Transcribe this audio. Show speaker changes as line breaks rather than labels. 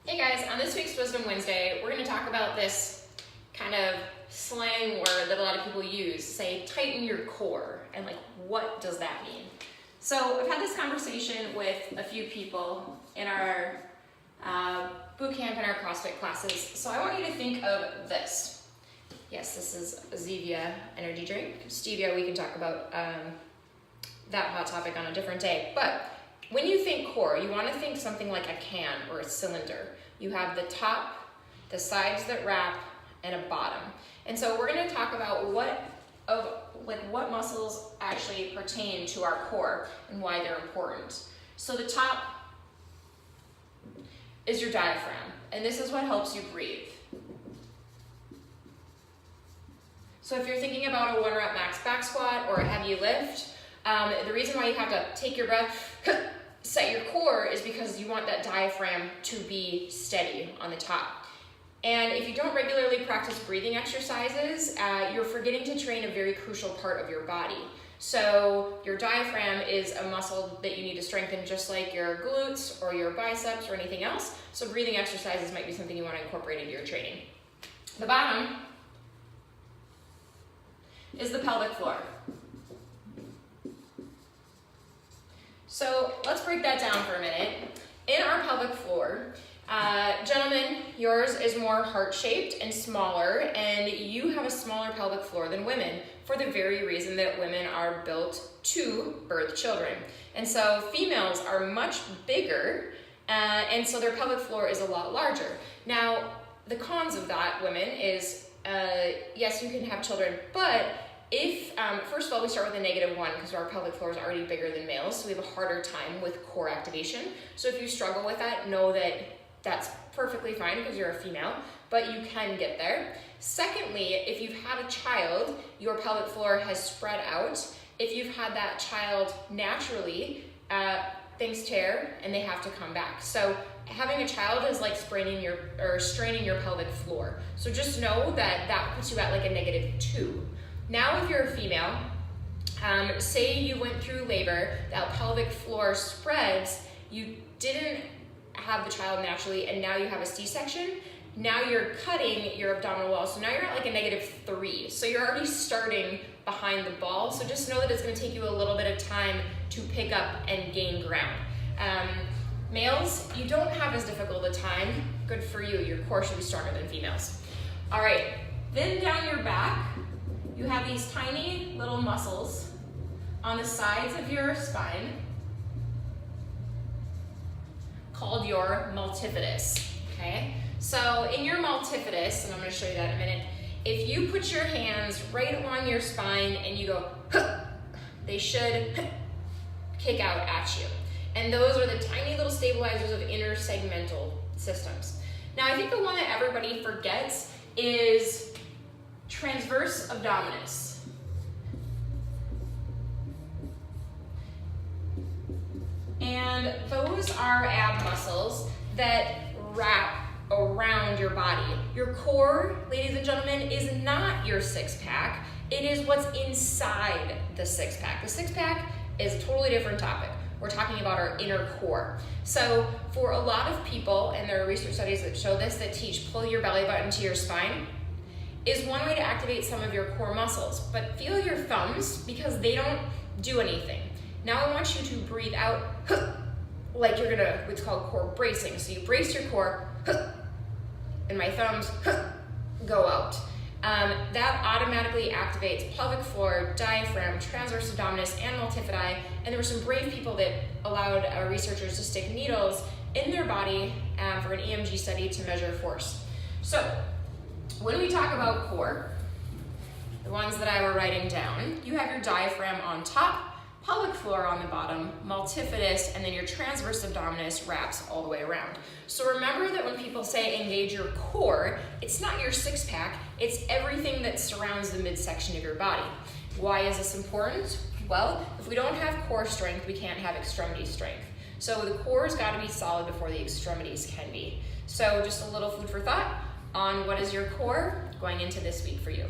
Hey guys, on this week's Wisdom Wednesday, we're going to talk about this kind of slang word that a lot of people use, say tighten your core, and like what does that mean? So I've had this conversation with a few people in our boot camp and our CrossFit classes, so I want you to think of this. Yes, this is a Zevia energy drink. Stevia, we can talk about that hot topic on a different day, but when you think core, you want to think something like a can or a cylinder. You have the top, the sides that wrap, and a bottom. And so we're going to talk about what muscles actually pertain to our core and why they're important. So the top is your diaphragm, and this is what helps you breathe. So if you're thinking about a 1-rep max back squat or a heavy lift, the reason why you have to take your breath, set your core, is because you want that diaphragm to be steady on the top. And if you don't regularly practice breathing exercises, you're forgetting to train a very crucial part of your body. So your diaphragm is a muscle that you need to strengthen just like your glutes or your biceps or anything else. So breathing exercises might be something you want to incorporate into your training. The bottom is the pelvic floor. So let's break that down for a minute. In our pelvic floor, gentlemen, yours is more heart-shaped and smaller, and you have a smaller pelvic floor than women for the very reason that women are built to birth children. And so females are much bigger, and so their pelvic floor is a lot larger. Now, the cons of that, women, is yes, you can have children, but if, first of all, we start with a -1 because our pelvic floor is already bigger than males, so we have a harder time with core activation. So if you struggle with that, know that that's perfectly fine because you're a female, but you can get there. Secondly, if you've had a child, your pelvic floor has spread out. If you've had that child naturally, things tear and they have to come back. So having a child is like straining your pelvic floor. So just know that that puts you at like a -2. Now, if you're a female, say you went through labor, that pelvic floor spreads, you didn't have the child naturally, and now you have a C-section, now you're cutting your abdominal wall, so now you're at like a -3. So you're already starting behind the ball, so just know that it's gonna take you a little bit of time to pick up and gain ground. Males, you don't have as difficult a time. Good for you, your core should be stronger than females. All right, then down your back, you have these tiny little muscles on the sides of your spine called your multifidus, okay? So in your multifidus, and I'm gonna show you that in a minute, if you put your hands right along your spine and you go, huh, they should kick out at you. And those are the tiny little stabilizers of inner segmental systems. Now, I think the one that everybody forgets is transverse abdominus. And those are ab muscles that wrap around your body. Your core, ladies and gentlemen, is not your six-pack. It is what's inside the six-pack. The six-pack is a totally different topic. We're talking about our inner core. So for a lot of people, and there are research studies that show this, that teach pull your belly button to your spine, is one way to activate some of your core muscles. But feel your thumbs because they don't do anything. Now I want you to breathe out like you're gonna, what's called core bracing. So you brace your core, and my thumbs go out. That automatically activates pelvic floor, diaphragm, transverse abdominus, and multifidi. And there were some brave people that allowed researchers to stick needles in their body for an EMG study to measure force. So when we talk about core, the ones that I were writing down, you have your diaphragm on top, pelvic floor on the bottom, multifidus, and then your transverse abdominus wraps all the way around. So remember that when people say engage your core, it's not your six-pack, it's everything that surrounds the midsection of your body. Why is this important? Well, if we don't have core strength, we can't have extremity strength. So the core's got to be solid before the extremities can be. So just a little food for thought on what is your core going into this week for you.